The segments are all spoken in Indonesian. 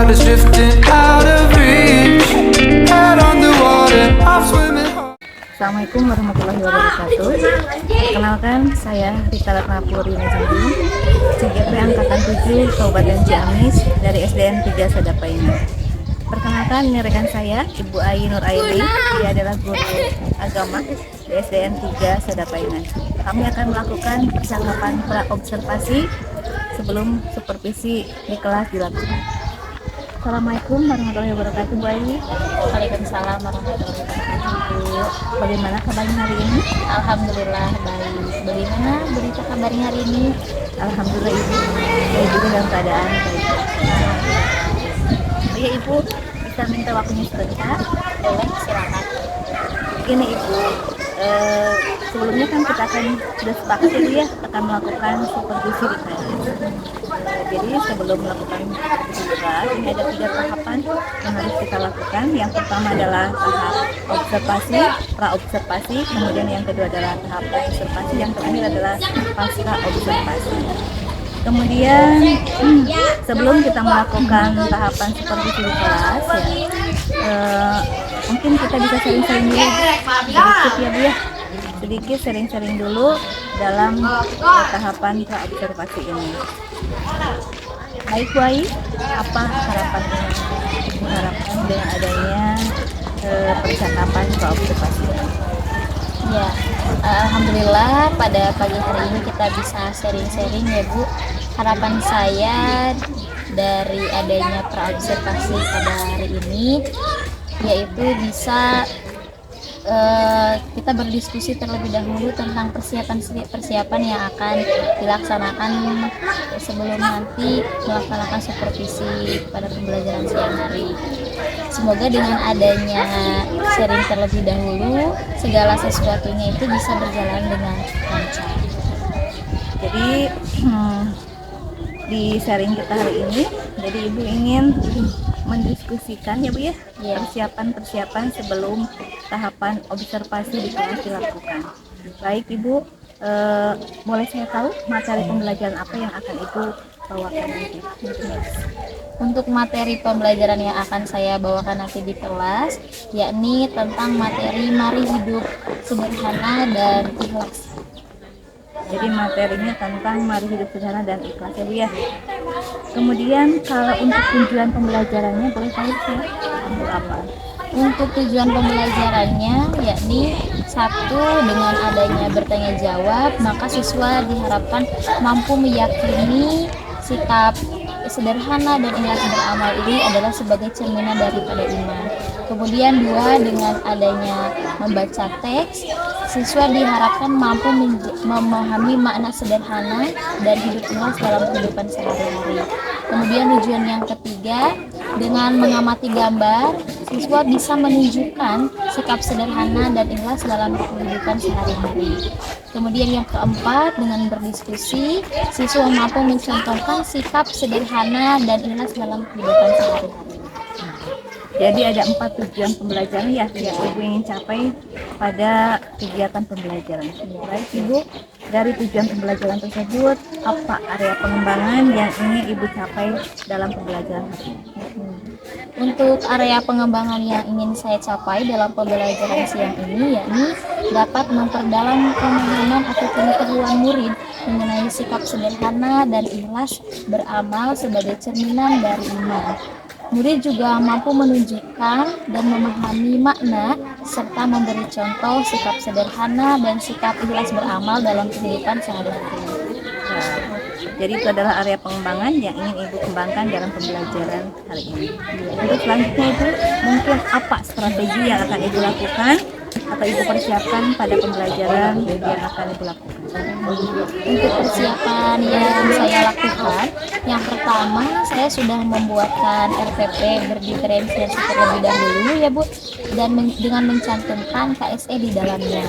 world is drifting out of reach. Head on the water, I'm swimming hard. Assalamualaikum warahmatullahi wabarakatuh. Perkenalkan, saya Rita Ratnapuri Nezandi, CGP Angkatan 7 Kabupaten Ciamis dari SDN 3 Sadapaina. Perkenalkan, ini rekan saya, Ibu Ayi Nur Airi. Dia adalah guru agama di SDN 3 Sadapaina. Kami akan melakukan percakapan pra-observasi sebelum supervisi di kelas dilakukan. Assalamualaikum warahmatullahi wabarakatuh, Bu Ayi. Waalaikumsalam warahmatullahi wabarakatuh. Bagaimana kabarnya hari ini? Alhamdulillah baik. Bagaimana berita kabarnya hari ini? Alhamdulillah Ibu, saya juga dalam keadaan baik. Oh ya Ibu, bisa minta waktunya sebentar? Boleh, silakan. Ini Ibu, sebelumnya kan kita akan sudah sepakat Ibu ya akan melakukan supervisi di kelas. Jadi sebelum melakukan supervisi di kelas, ini ada 3 tahapan yang harus kita lakukan. Yang pertama adalah tahap observasi, pra-observasi, kemudian yang kedua adalah tahap observasi, yang terakhir adalah pasca observasi. Kemudian sebelum kita melakukan tahapan supervisi di kelas mungkin kita bisa sering-sering dulu sedikit ya Bu ya, sedikit sering-sering dulu dalam tahapan pra-observasi ini. Baik Bu Ayi, apa harapannya? Harapan dengan adanya percakapan pra-observasi ini? Ya, alhamdulillah pada pagi hari ini kita bisa sharing-sharing ya Bu. Harapan saya dari adanya pra-observasi pada hari ini yaitu bisa kita berdiskusi terlebih dahulu tentang persiapan yang akan dilaksanakan sebelum nanti melaksanakan supervisi pada pembelajaran siang hari. Semoga dengan adanya sharing terlebih dahulu, segala sesuatunya itu bisa berjalan dengan lancar. Jadi di sharing kita hari ini, jadi Ibu ingin mendiskusikan ya Bu ya, persiapan sebelum tahapan observasi di kelas dilakukan. Baik Ibu, boleh saya tahu materi pembelajaran apa yang akan Ibu bawakan nanti? Untuk materi pembelajaran yang akan saya bawakan nanti di kelas, yakni tentang materi mari hidup sederhana dan ikhlas. Jadi materinya tentang mari hidup sederhana dan ikhlas ya Bu ya. Kemudian kalau untuk tujuan pembelajarannya boleh tahu saya untuk apa? Untuk tujuan pembelajarannya yakni satu, dengan adanya bertanya jawab, maka siswa diharapkan mampu meyakini sikap sederhana dan ikhlas beramal ini adalah sebagai cerminan daripada iman. Kemudian 2, dengan adanya membaca teks, siswa diharapkan mampu memahami makna sederhana dan hidup ikhlas dalam kehidupan sehari-hari. Kemudian tujuan yang ketiga, dengan mengamati gambar, siswa bisa menunjukkan sikap sederhana dan ikhlas dalam kehidupan sehari-hari. Kemudian yang keempat, dengan berdiskusi, siswa mampu mencontohkan sikap sederhana dan ikhlas dalam kehidupan sehari-hari. Jadi ada 4 tujuan pembelajaran ya yang Ibu ingin capai pada kegiatan pembelajaran. Baik Ibu, dari tujuan pembelajaran tersebut, apa area pengembangan yang ingin Ibu capai dalam pembelajaran hari ini? Untuk area pengembangan yang ingin saya capai dalam pembelajaran siang ini yakni dapat memperdalam pemahaman atau pengetahuan murid mengenai sikap sederhana dan ikhlas beramal sebagai cerminan dari iman. Murid juga mampu menunjukkan dan memahami makna serta memberi contoh sikap sederhana dan sikap ikhlas beramal dalam kehidupan sehari-hari. Jadi itu adalah area pengembangan yang ingin Ibu kembangkan dalam pembelajaran hari ini. Untuk selanjutnya Ibu, mungkin apa strategi yang akan Ibu lakukan atau Ibu persiapkan pada pembelajaran yang akan Ibu lakukan? Untuk persiapan yang saya lakukan, yang pertama saya sudah membuatkan RPP berdiferensiasi terlebih dahulu ya Bu, dan dengan mencantumkan KSE di dalamnya.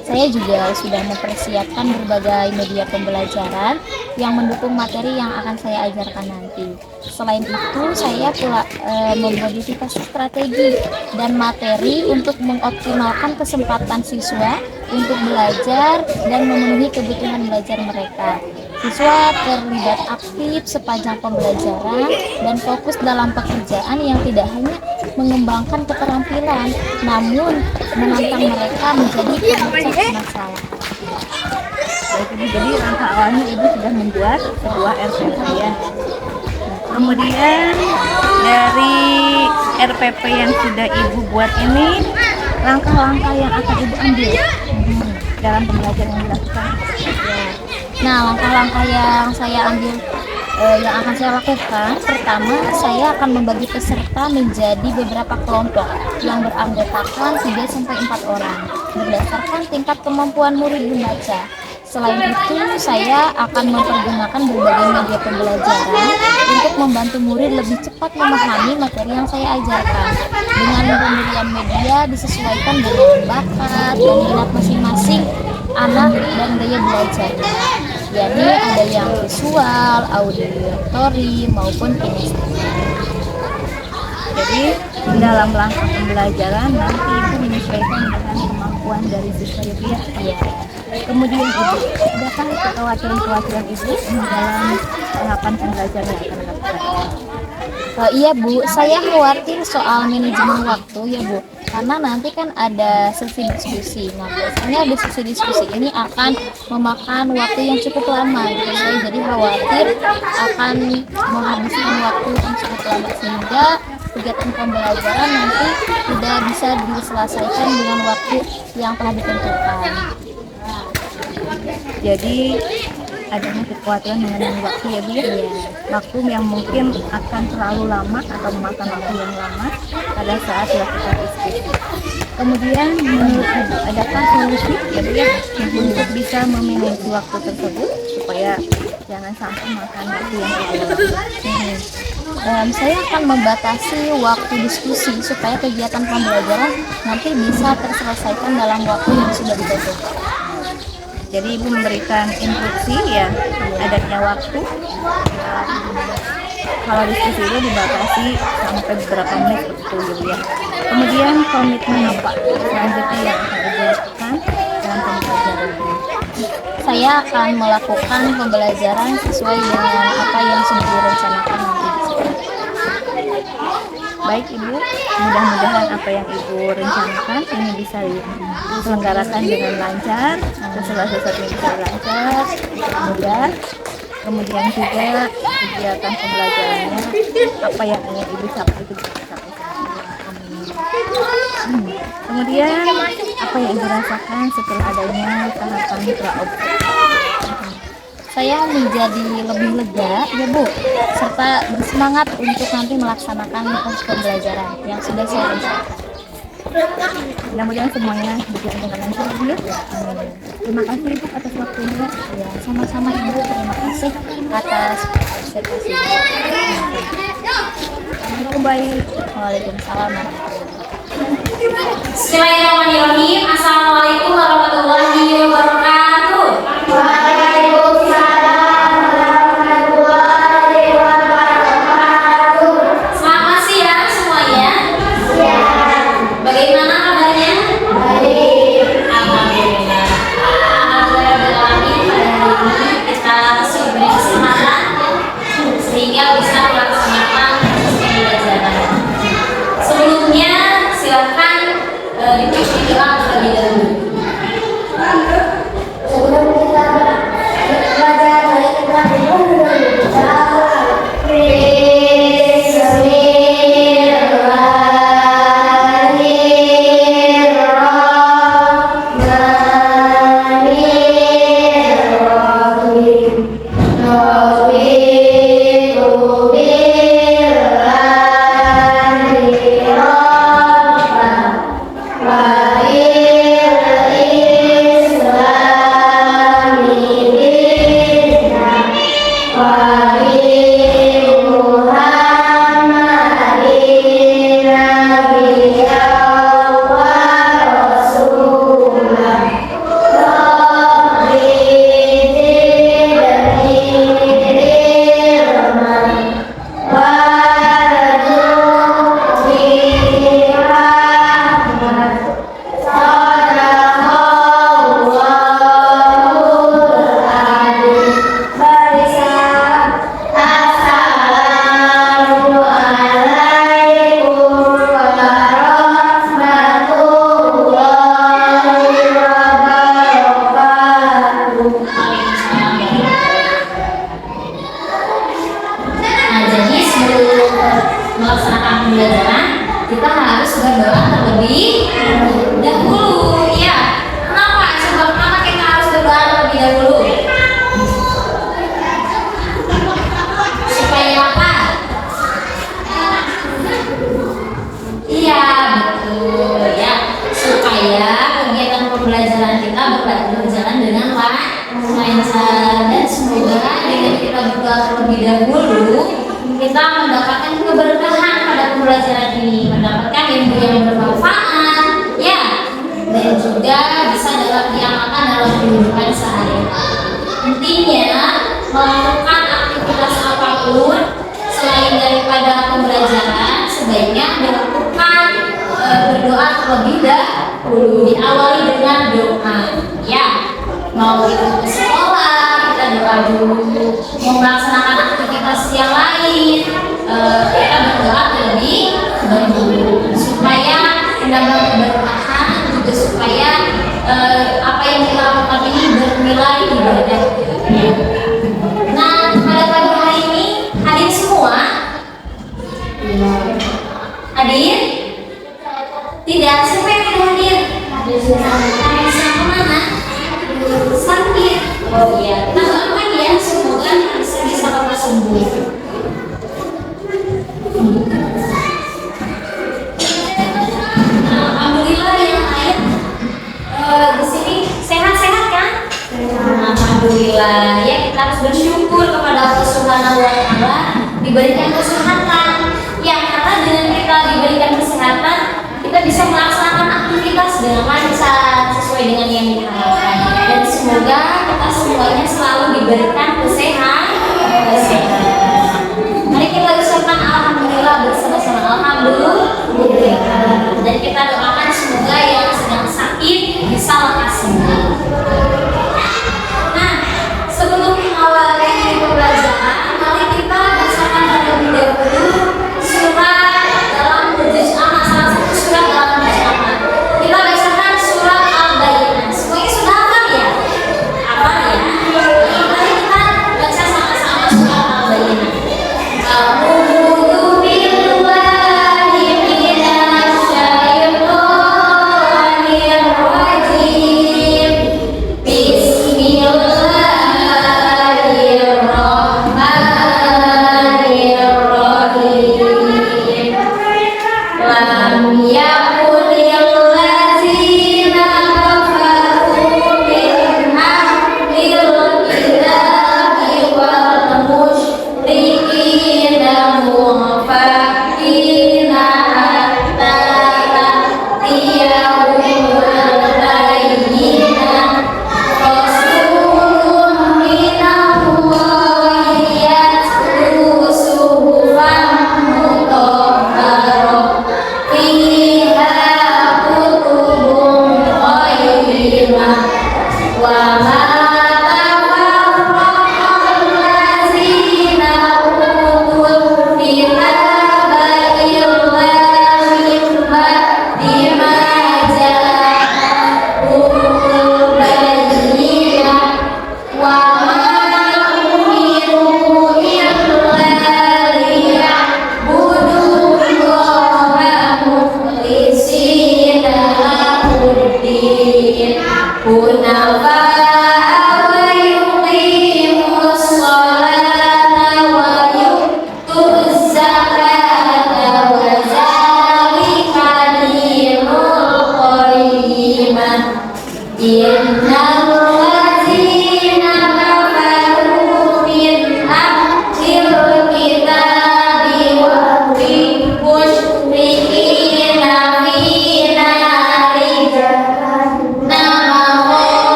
Saya juga sudah mempersiapkan berbagai media pembelajaran yang mendukung materi yang akan saya ajarkan nanti. Selain itu, saya pula memodifikasi strategi dan materi untuk mengoptimalkan kesempatan siswa untuk belajar dan memenuhi kebutuhan belajar mereka. Siswa terlibat aktif sepanjang pembelajaran dan fokus dalam pekerjaan yang tidak hanya mengembangkan keterampilan, namun menantang mereka menjadi pemecah masalah. Baik Ibu, jadi langkah awalnya Ibu sudah membuat sebuah RPP ya. Kemudian dari RPP yang sudah Ibu buat ini, langkah-langkah yang akan Ibu ambil dalam pembelajaran yang dilakukan. Nah, langkah-langkah yang saya ambil yang akan saya lakukan, pertama saya akan membagi peserta menjadi beberapa kelompok yang beranggotakan 3-4 orang berdasarkan tingkat kemampuan murid membaca. Selain itu, saya akan mempergunakan berbagai media pembelajaran untuk membantu murid lebih cepat memahami materi yang saya ajarkan. Dengan pemilihan media disesuaikan dengan bakat dan minat masing-masing anak dan gaya belajarnya. Jadi ada yang visual, auditory maupun kinestetik. Jadi dalam langkah pembelajaran nanti Ibu menyesuaikan dengan kemampuan dari siswa Ibu ya. Iya. Kemudian Ibu, adakah kekhawatiran Ibu dalam tahapan pembelajaran yang akan dilakukan? Iya Bu, saya khawatir soal manajemen waktu ya Bu, karena nanti kan ada sesi diskusi. Nah biasanya sesi diskusi ini akan memakan waktu yang cukup lama gitu. Saya jadi khawatir akan menghabiskan waktu yang cukup lama sehingga kegiatan pembelajaran nanti tidak bisa diselesaikan dengan waktu yang telah ditentukan. Jadi adanya kekhawatiran mengenai waktu ya Bu ya. Waktu yang mungkin akan terlalu lama atau memakan waktu yang lama pada saat dilakukan diskusi. Kemudian menurut Ibu adakah solusi ya Bu ya untuk bisa memanage waktu tersebut supaya jangan sampai makan waktu yang terlalu lama? Saya akan membatasi waktu diskusi supaya kegiatan pembelajaran nanti bisa terselesaikan dalam waktu yang sudah ditentukan. Jadi Ibu memberikan instruksi ya adanya waktu. Kalau diskusi itu dibatasi sampai beberapa menit seperti itu ya. Kemudian komitmen apa selanjutnya yang akan Ibu lakukan dalam pembelajaran ini? Saya akan melakukan pembelajaran sesuai dengan apa yang sudah direncanakan nanti. Baik Ibu, mudah-mudahan apa yang Ibu rencanakan ini bisa diselenggarakan dengan lancar, segala sesuatu bisa lancar, mudah. Kemudian juga kegiatan pembelajarannya apa yang ingin Ibu capai itu bisa dicapai. Kemudian apa yang Ibu rasakan setelah adanya tahapan pra-objek? Saya menjadi lebih lega ya Bu, serta bersemangat untuk nanti melaksanakan proses pembelajaran yang sudah saya rencanakan. Mudah-mudahan semuanya berjalan dengan lancar Bu ya. Terima kasih Ibu atas waktunya. Ya, sama-sama Ibu, terima kasih atas observasinya. Baik. Waalaikumsalam warahmatullahi wabarakatuh. Bismillahirrahmanirrahim. Assalamualaikum warahmatullahi wabarakatuh. Selamat siang semuanya. Bagaimana kabarnya? Alhamdulillah. Alhamdulillah pada hari ini kita masih diberi kesempatan sehingga bisa melaksanakan pembelajaran. Sebelumnya silakan dipimpin doa terlebih dahulu. Sebelum kita belajar dari kita dulu terlebih dahulu kita mendapatkan keberkahan pada pembelajaran ini, mendapatkan ilmu yang bermanfaat, ya, dan juga bisa dapat diamalkan dalam kehidupan sehari-hari. Intinya, melakukan aktivitas apapun selain daripada pembelajaran sebaiknya dilakukan berdoa terlebih dahulu, diawali dengan doa, ya. Mau itu ke sekolah, kita doa dulu. Mau melaksanakan aktivitas yang lain, kita berdoa terlebih dahulu supaya mendapat keberkahan, juga supaya apa yang kita lakukan ini bernilai ibadah. Nah, pada pagi hari ini hadir semua? Hadir? Tidak, siapa yang tidak hadir? Yang kemana? Sakit. Oh iya, kita doakan ya, semoga bisa lekas sembuh. Alhamdulillah yang lain di sini sehat-sehat kan? Alhamdulillah ya, kita harus bersyukur kepada Allah Subhanahu wa Ta'ala diberikan kesehatan. Ya, karena dengan kita diberikan kesehatan, kita bisa melaksanakan aktivitas dengan lancar sesuai dengan yang diharapkan. Dan semoga kita semuanya selalu diberikan kesehatan. Mari kita ucapkan alhamdulillah bersama-sama, alhamdulillah. Dan kita doakan semoga yang sedang sakit bisa lekas sembuh. Nah, sebelum mengawali pembelajaran, mari kita bacakan terlebih dahulu surat dalam juz amma, salah satu surat dalam juz amma. Kita bacakan surat Al-Bayyinah. Semuanya sudah hafal ya? Hafal ya? Mari kita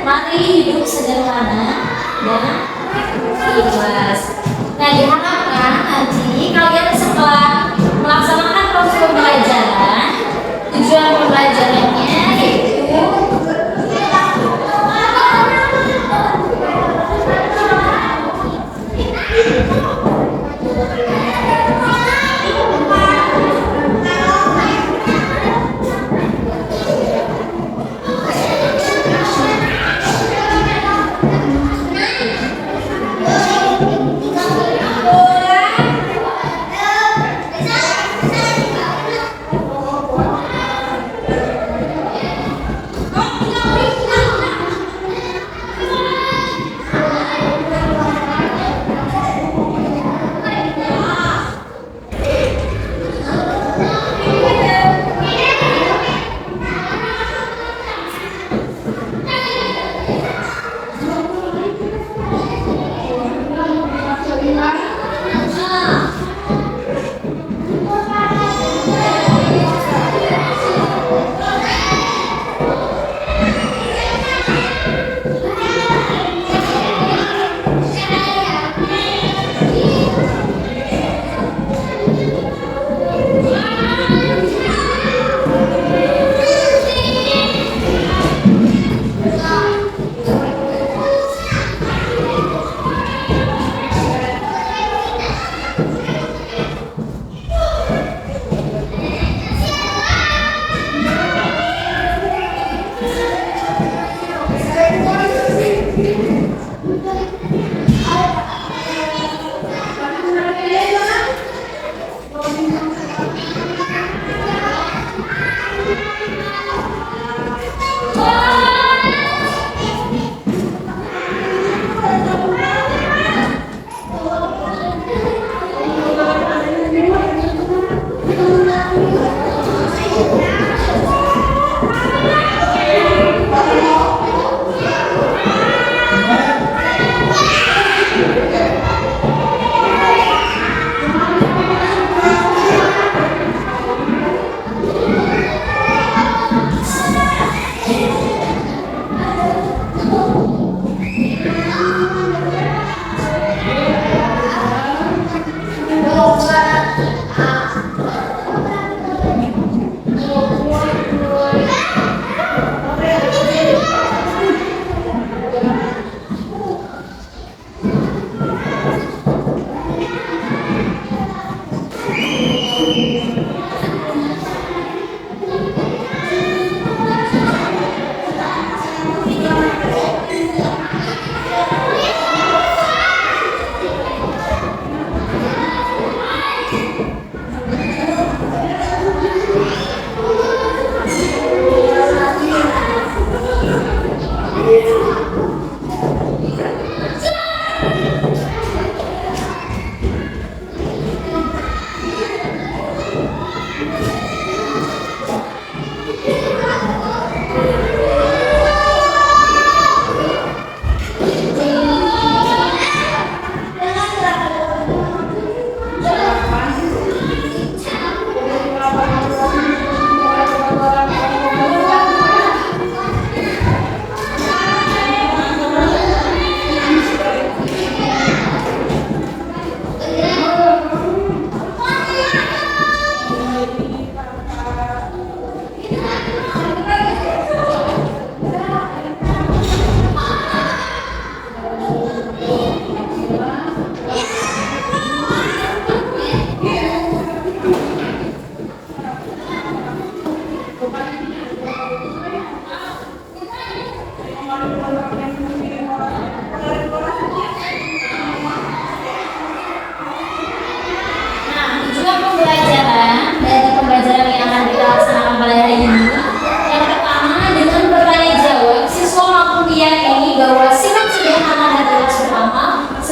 mari hidup sederhana dan ikhlas. Nah, diharapkan nanti kalian setelah melaksanakan proses pembelajaran, tujuan pembelajarannya yaitu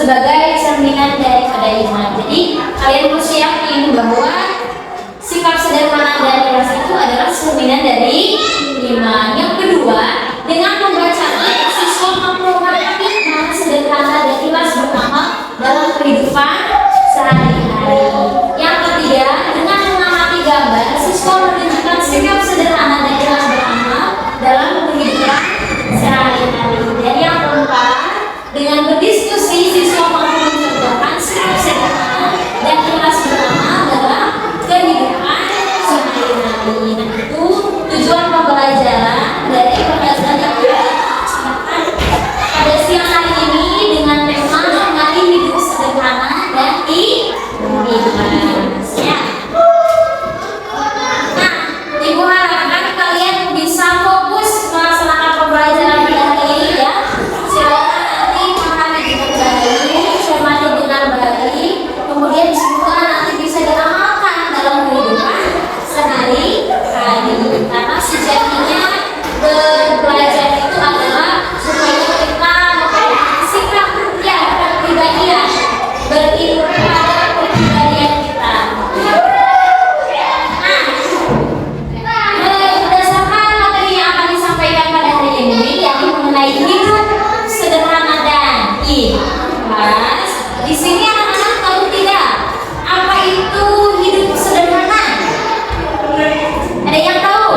sebagai cerminan daripada iman. Jadi kalian harus yakin bahwa sikap sederhana dan ikhlas itu adalah cerminan dari iman. Yang kedua, dengan membacanya siswa mampu mengerti mana sederhana dan ikhlas beramal dalam kehidupan sehari-hari. Yang ketiga, dengan mengamati gambar, siswa menunjukkan sikap sederhana dan ikhlas beramal dalam kehidupan sehari-hari. kelas ya. Nah, Ibu harapkan kalian bisa fokus melaksanakan pembelajaran pada hari ini ya. Silakan nanti memahami dengan baik, cermati dengan baik, kemudian semoga nanti bisa diamalkan dalam kehidupan sehari-hari. Karena sejatinya belajar itu adalah supaya kita memiliki sikap yang kepribadian, berilmu pada kepribadian kita. Nah, berdasarkan materi yang akan disampaikan pada hari ini, yakni mengenai hidup sederhana dan ikhlas. Di sini anak-anak tahu tidak apa itu hidup sederhana? Ada yang tahu?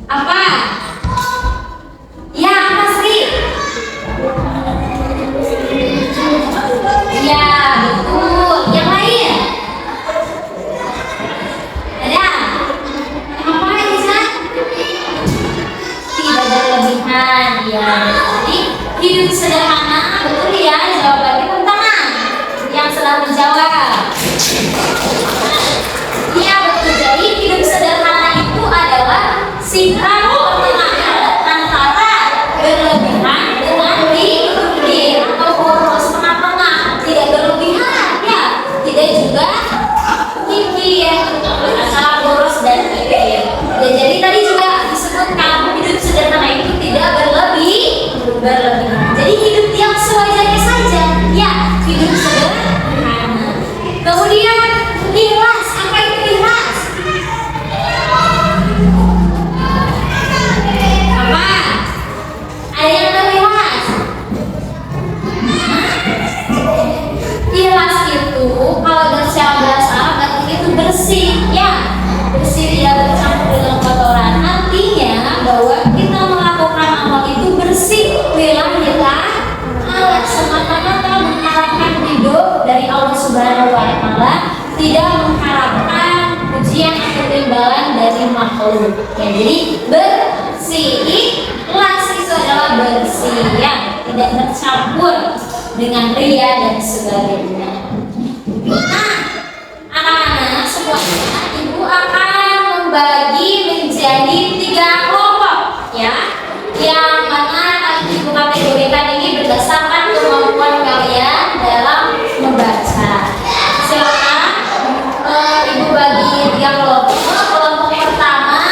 Apa? Ya, apa sih? Ya, betul. Yang lain? Ada? Apa Isa? Tidak berlebihan. Ya, jadi hidup sederhana. Betul ya, jawabannya tantangan yang sedang menjawab. Iya betul, jadi hidup sederhana itu adalah sikap pertengahan antara berlebihan dengan tinggi atau boros tengah-tengah, tidak berlebihan ya, tidak juga tinggi ya, antara boros dan tinggi. Dan jadi tadi juga disebutkan hidup sederhana itu tidak berlebihan. Jadi hidup yang sewajarnya saja ya, hidup sederhana. Kemudian ikhlas, apa itu ikhlas? Apa? Ada yang tahu ikhlas? Ikhlas itu kalau dari secara bahasa Arab artinya itu bersih, ya, bersih tidak bercampur dengan kotoran. Artinya bahwa kita melakukan amal itu bersih, lillah Allah, semata-mata mengharapkan ridho dari Allah Subhanahu Wa Taala, tidak mengharapkan pujian atau imbalan dari makhluk. Ya, jadi bersih, ikhlas itu adalah bersih yang tidak tercampur dengan ria dan sebagainya. Nah, anak-anak semuanya, ibu akan membagi menjadi 3 kelompok ya, yang mana ibu kategorikan ini berdasarkan kemampuan kalian dalam membaca. Silakan ibu bagi 3 kelompok. Kelompok pertama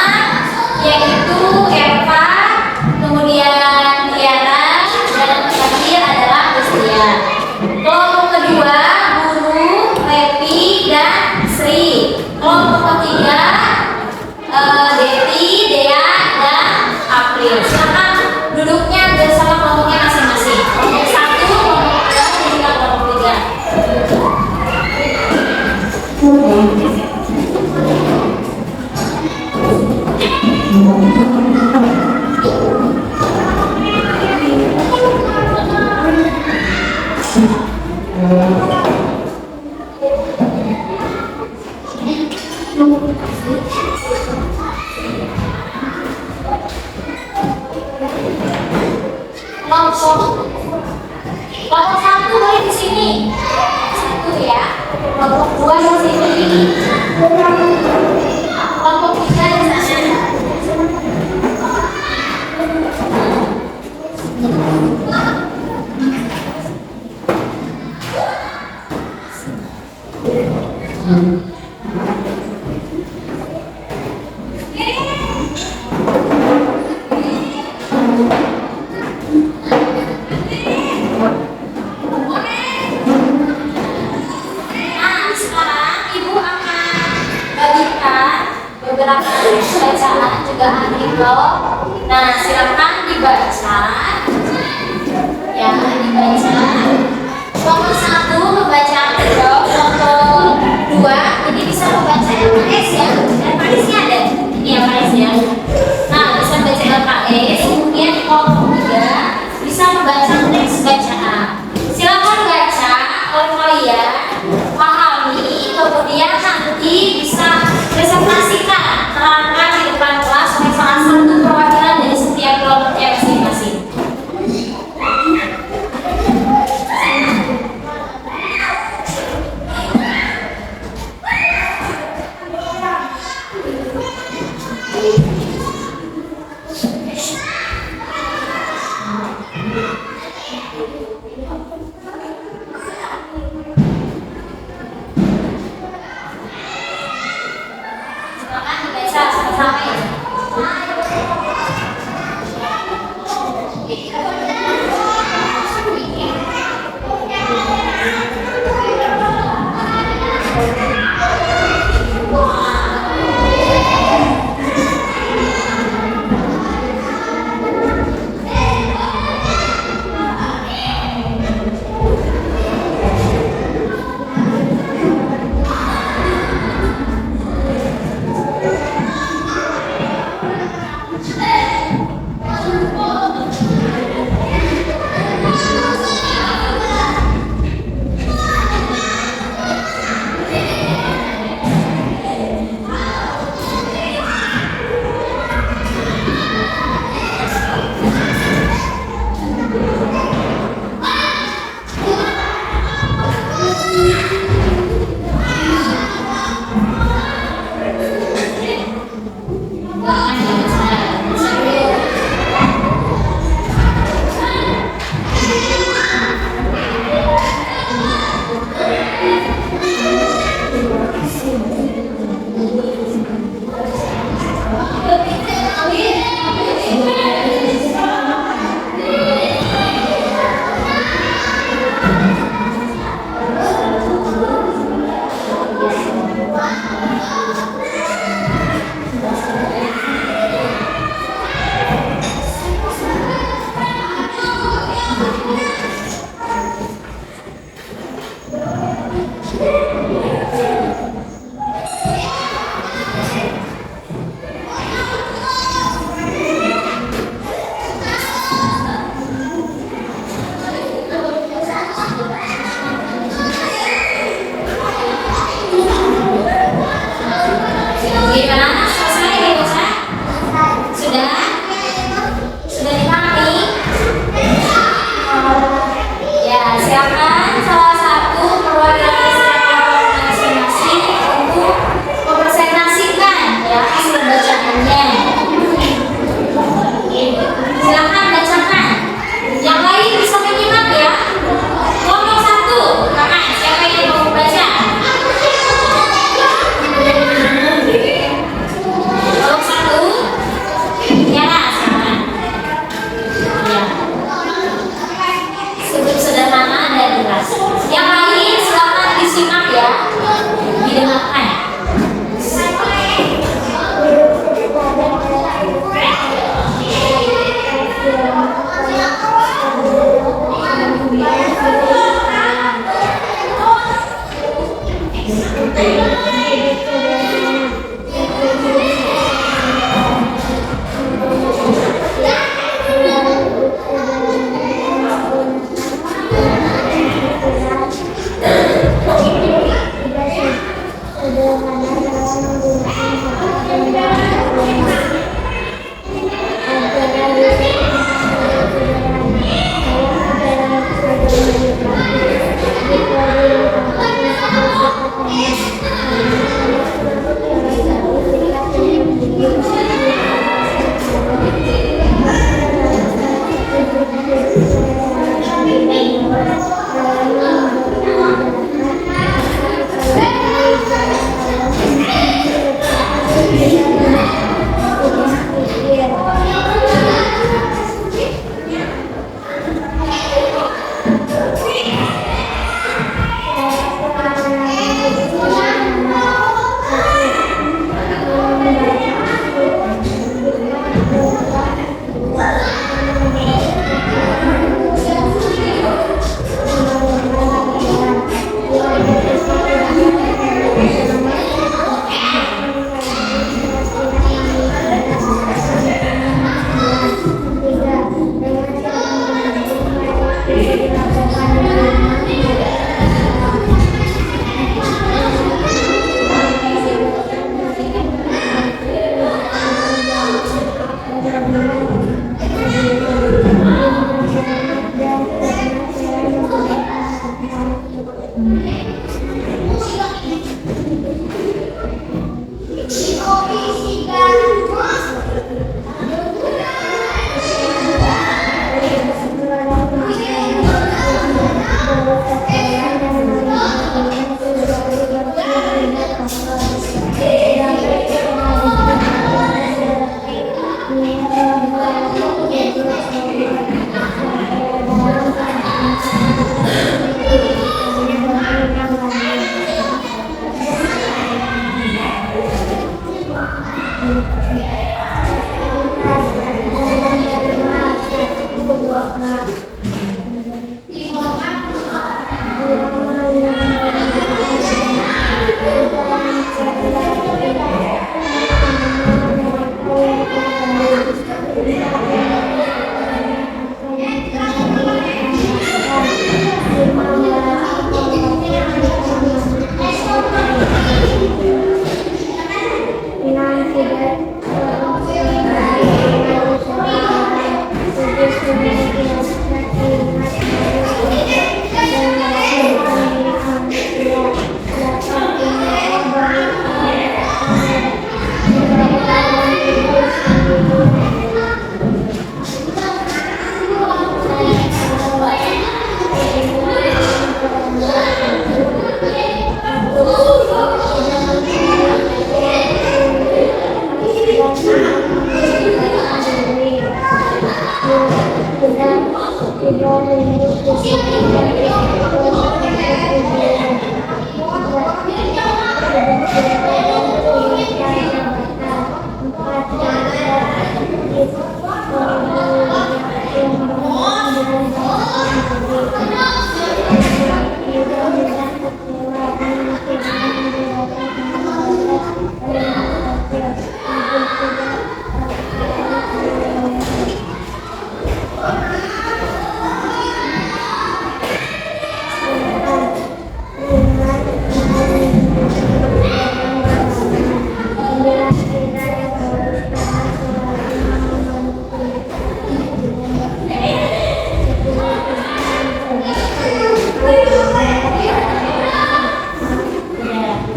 yaitu Eva, kemudian Tiara, dan yang terakhir adalah Kristian. Kelompok kedua Guru, Repi, dan Sri. Kelompok ketiga Deti, Dea, dan April. Silakan duduknya bersama kelompoknya masing-masing. Kelompok 1, kelompok 2, dan juga kelompok 3. Kelompok 1 boleh di sini. 1 ya. Kelompok 2 di sini. Kelompok 3 di sana. Bacaan juga artikel. Nah, silakan dibaca. Ya, dibaca. Kelompok 1 membaca artikel, kelompok 2 ini bisa membaca LKS ya. LKS-nya ada. Ini LKS ya. Nah, bisa membaca LKS. Kemudian kelompok 3 bisa membaca teks bacaan. Silakan baca oleh kalian, pahami, kemudian nanti bisa presentasikan, terangkan di depan kelas oleh salah satu perwakilan dari setiap kelompoknya masing-masing. Silakan dibaca sama-sama ya.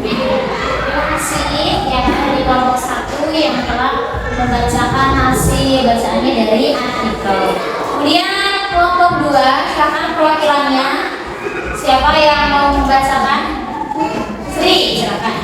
Terima kasih ya dari kelompok 1 yang telah membacakan hasil bacaannya dari artikel. Kemudian kelompok 2, silakan perwakilannya. Siapa yang mau membacakan? Sri, silakan.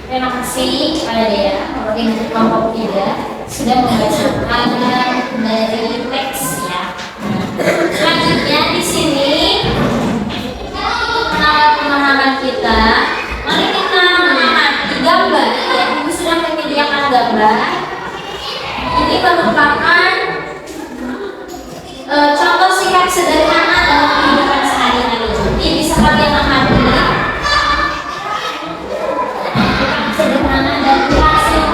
Terima kasih kepada Dea, mungkin kelompok 3 sudah membacakan dari teks ya. Selanjutnya di sini menambah pemahaman kita, mari kita mengamati gambar. Ya, Ibu sudah menyediakan gambar. Ini merupakan contoh sikap sederhana dalam kehidupan sehari-hari. Ini bisa kalian amati. Sederhana dan klasik.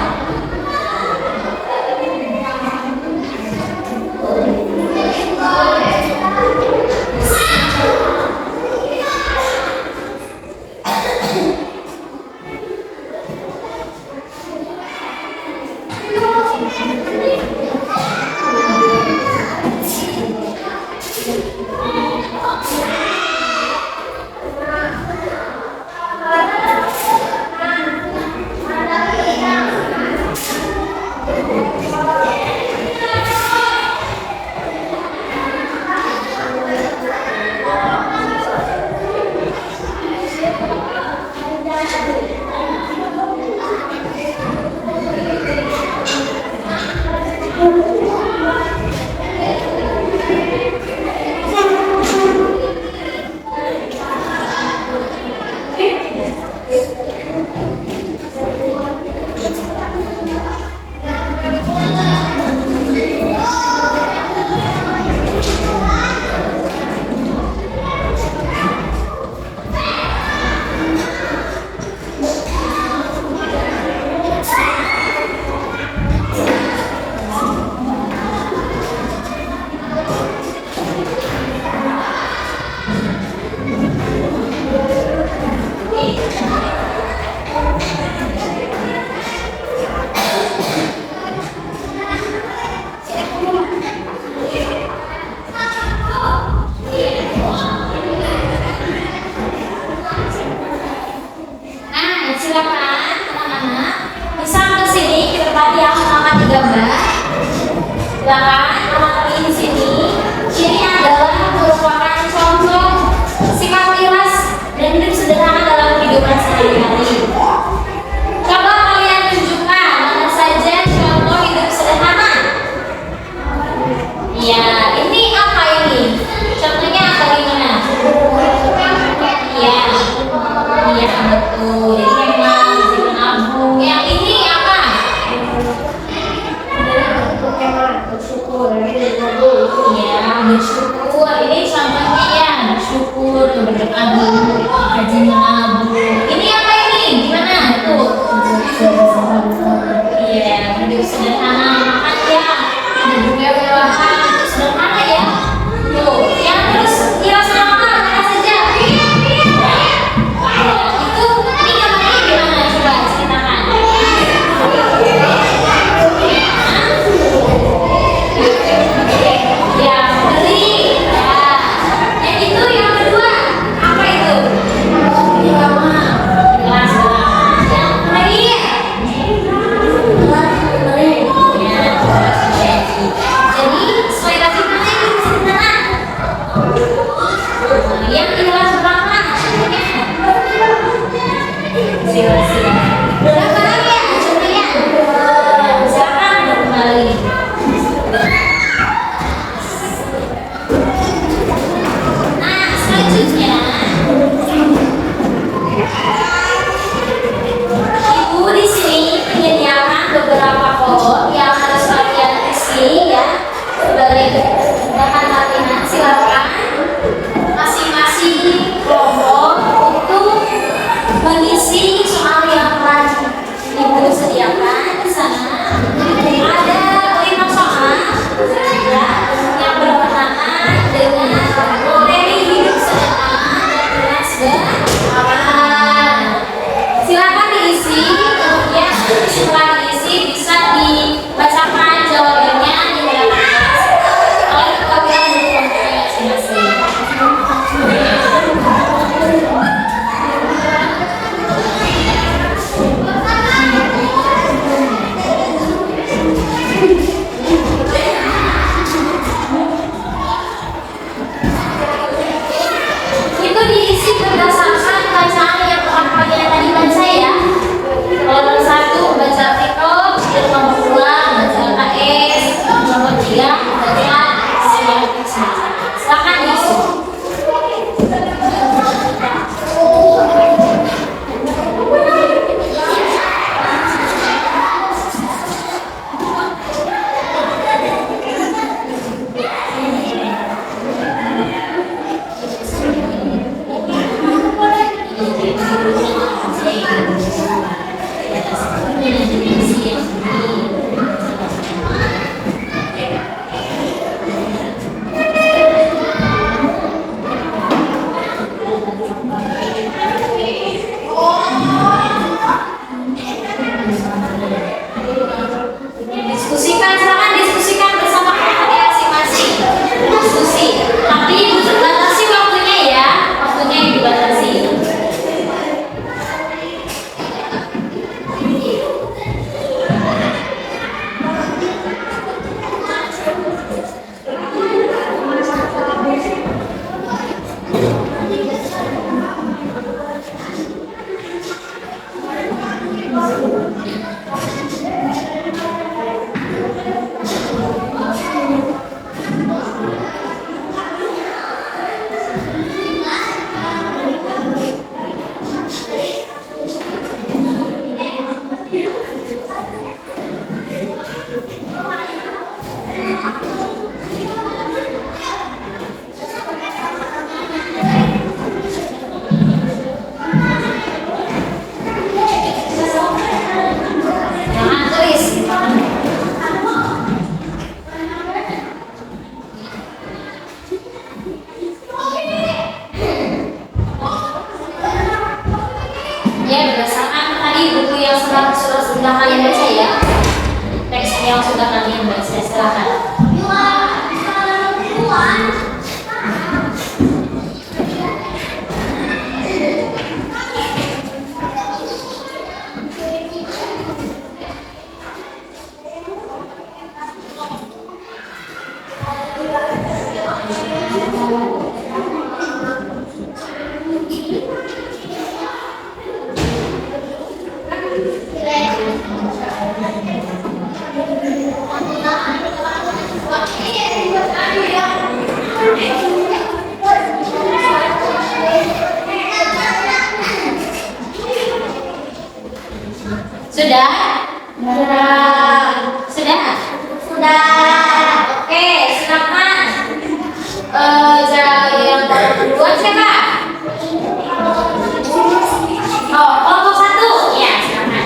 selanjutnya, Ibu di sini menyediakan beberapa kolom yang harus kalian isi ya sebagai bahan latihan. Silakan masing-masing kelompok untuk mengisi soal yang telah Ibu sediakan di sana. Ada 5 soal ya, yang berkenaan dengan materi hidup sederhana dan aman. Silakan diisi, kemudian setelah diisi bisa dibacakan jawabannya di hadapan kelas oleh perwakilan dari kelompoknya masing-masing. Itu diisi berdasarkan bacaan yang telah kalian tadi baca ya. Kalau nomor 1 baca TikTok, nomor 2 baca KS, nomor 3 baca sinopsis. Silakan diisi. Diskusikan, silakan diskusikan bersama kelompoknya masing-masing. Diskusi, tapi batasi waktunya ya, waktunya yang dibatasi. Jangan tulis. Ya, berdasarkan tadi buku yang sudah kalian baca ya, teks yang sudah kalian baca, silakan. Sudah? Sudah? Oke, silakan. Yang kedua siapa? Oh, kelompok 1. Ya, silakan.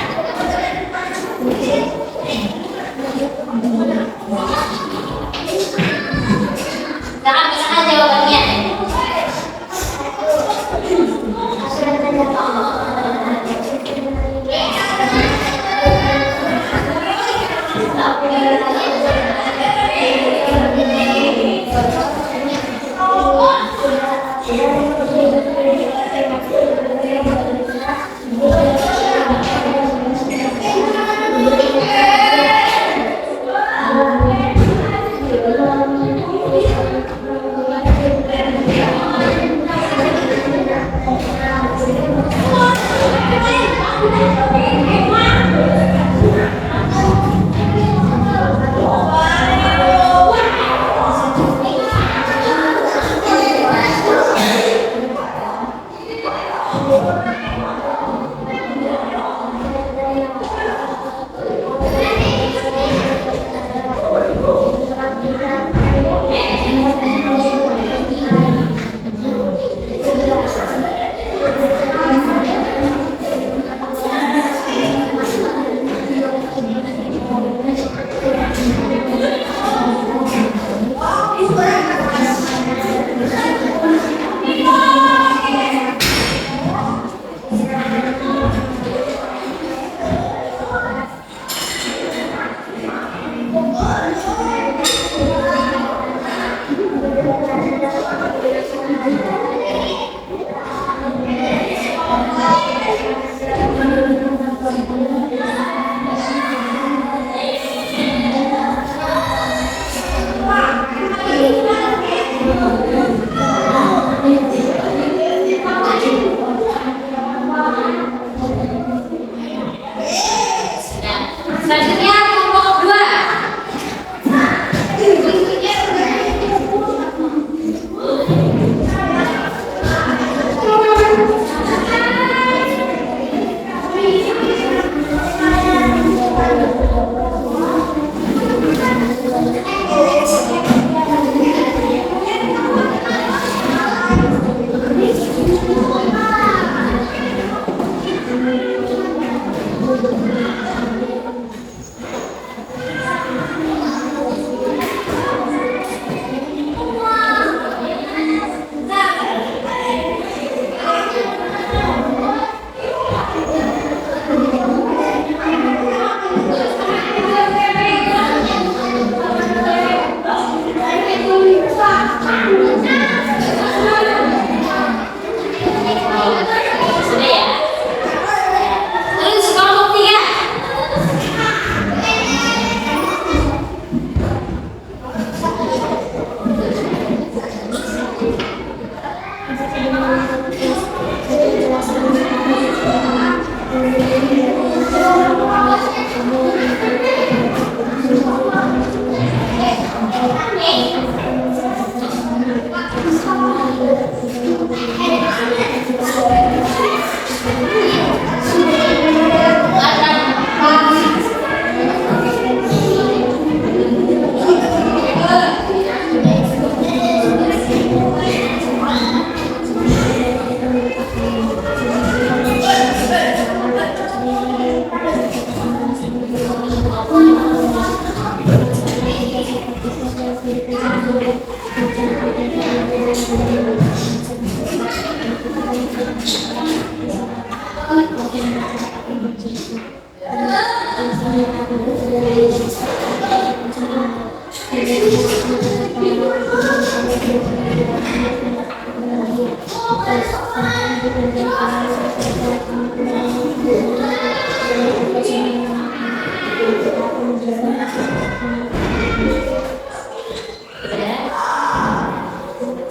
Silakan bacakan jawabannya.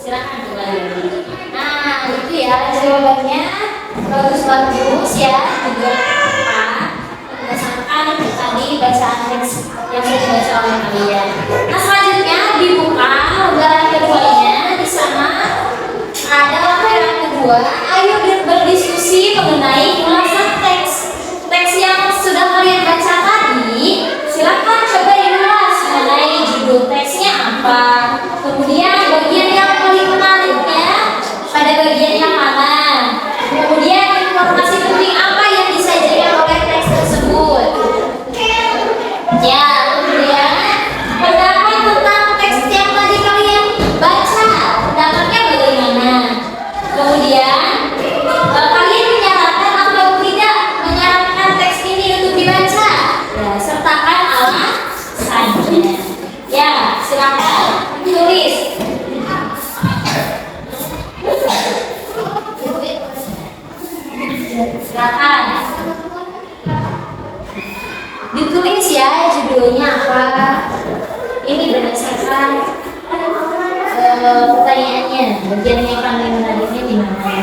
Silakan kembali. Nah, itu ya jawabannya bagus-bagus ya, juga tepat berdasarkan tadi bacaan teks yang sudah dibaca oleh kalian. Nah, selanjutnya dibuka lembaran keduanya. Di sana ada lembaran kedua. Ayo berdiskusi mengenai ulasan teks yang sudah kalian baca tadi. Silakan coba diulas mengenai judul teksnya apa. Kemudian bagian yang paling menariknya pada bagian yang mana. Kemudian informasi penting apa yang disajikan oleh teks tersebut. Ya, kemudian pendapat tentang teks yang tadi kalian baca, pendapatnya bagaimana. Kemudian kalian menyarankan atau tidak menyarankan teks ini untuk dibaca. Ya, sertakan alasannya. Ya, silakan tulis. Silakan ditulis ya judulnya apa. Ini berdasarkan pertanyaannya. Bagian yang paling menariknya di mana?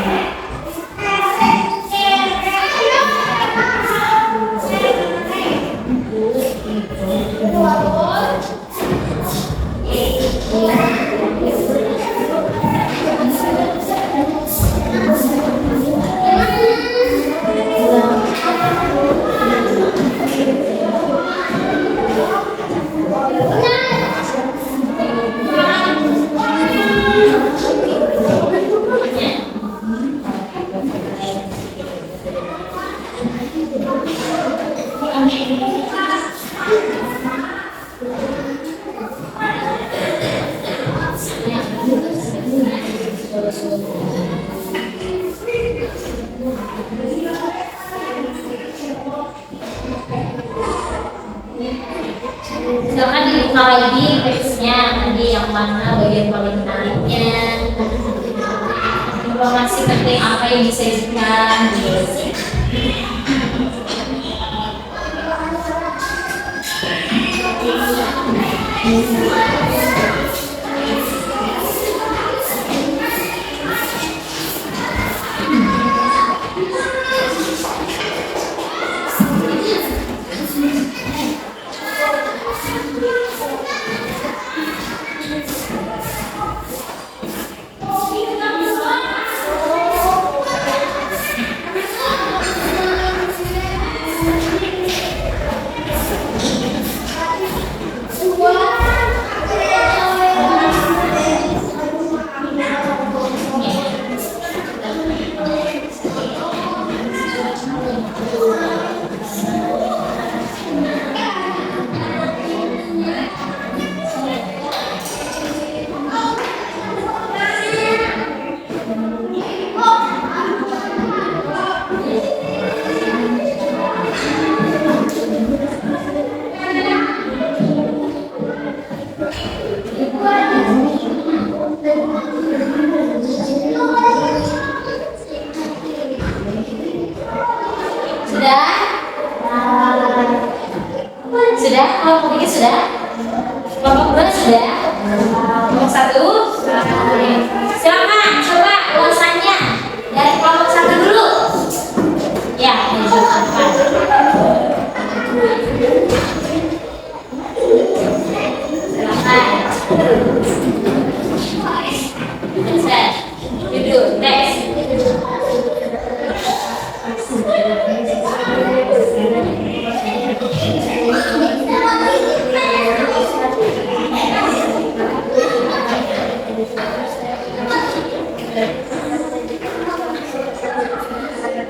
Silakan dibuka lagi teksnya tadi yang mana bagian paling menariknya, informasi penting apa yang disajikan.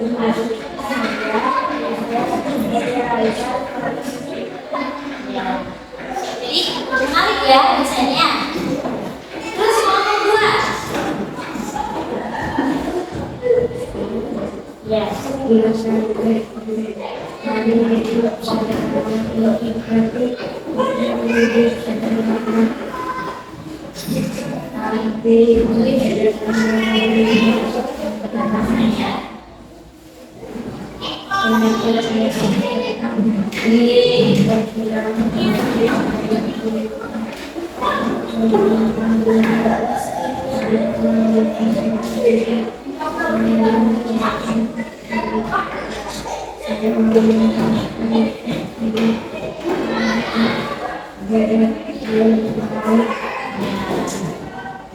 Jadi menarik ya bacanya. Terus kelompok 2. Ya.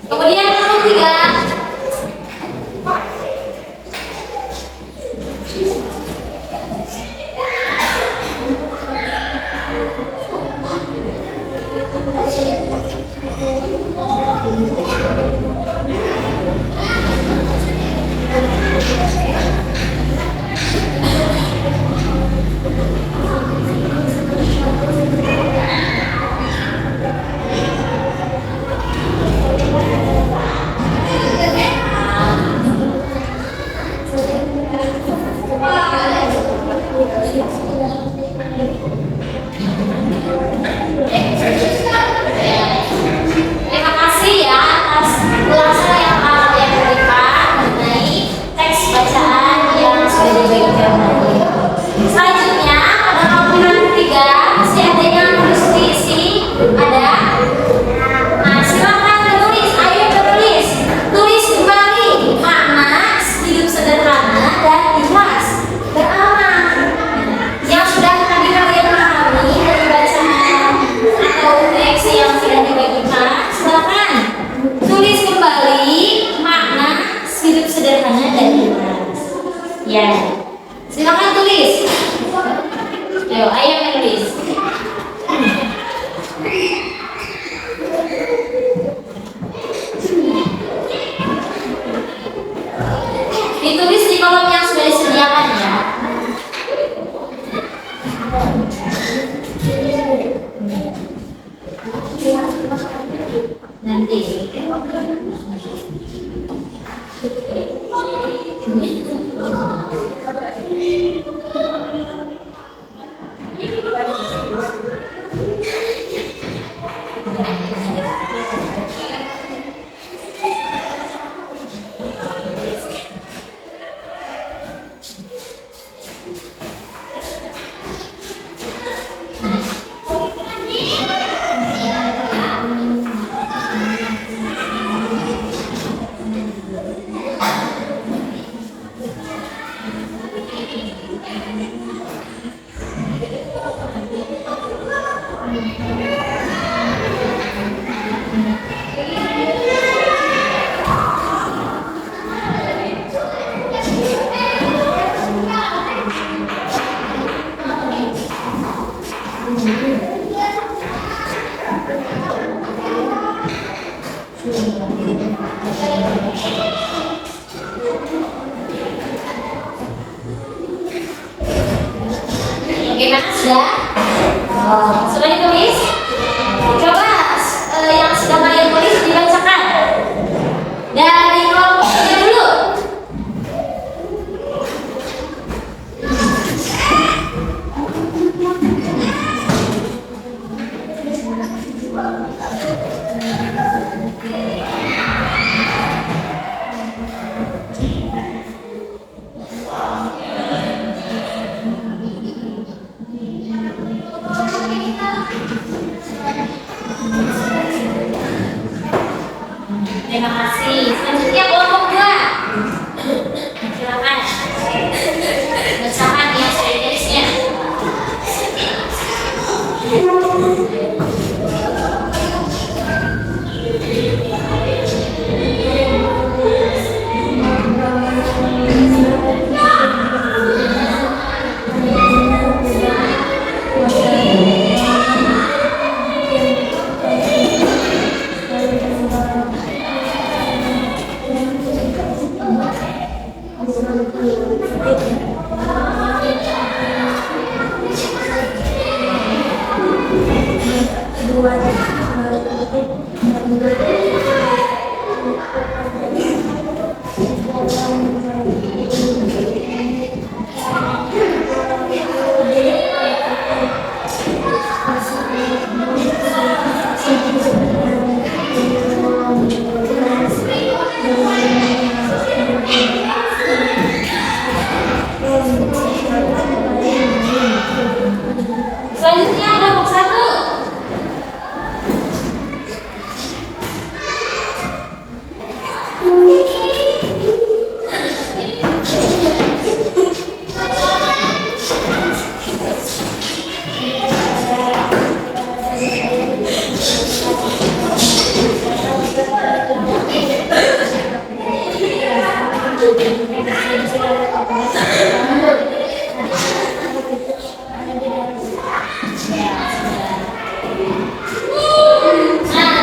Kemudian kelompok 3. Terima kasih ya atas ulasan yang berikan mengenai teks bacaan yang sudah dibagikan tadi. Selanjutnya pada kelompok 3 masih ada yang harus diisi. Ada. Nah, silakan menulis. Ayo menulis. Tulis kembali makna hidup sederhana dan ikhlas beramal. Yang sudah tadi kalian pahami dari bacaan atau teks yang sudah dibagikan, silakan tulis kembali makna hidup sederhana dan ikhlas. Ya, silakan tulis. Ayo menulis. Ditulis di kolom yang sudah disediakan ya. Nanti. Bagaimana sudah? Sudah ditulis? Coba yang sudah kalian tulis dibacakan dari kelompoknya dulu. Terima kasih. Selanjutnya kelompok 2. Silakan bacakan yang sudah ditulisnya. Nah,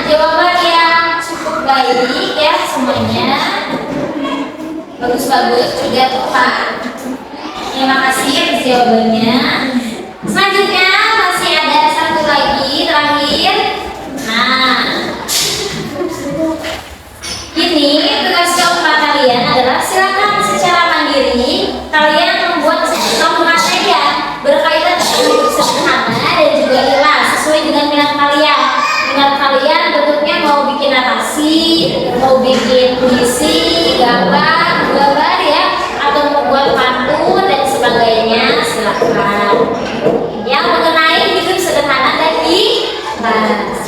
jawaban yang cukup baik ya semuanya. Bagus-bagus juga tepat. Terima kasih atas jawabannya. Selanjutnya masih ada satu lagi terakhir. Nah, ini tugas keempat kalian adalah silakan secara mandiri kalian membuat satu materi berkaitan dengan hidup sederhana dan juga ikhlas sesuai dengan minat kalian. Minat kalian bentuknya mau bikin narasi, mau bikin puisi, gambar ya, atau membuat pantun dan sebagainya, silakan. Yang mengenai hidup sederhana dan ikhlas.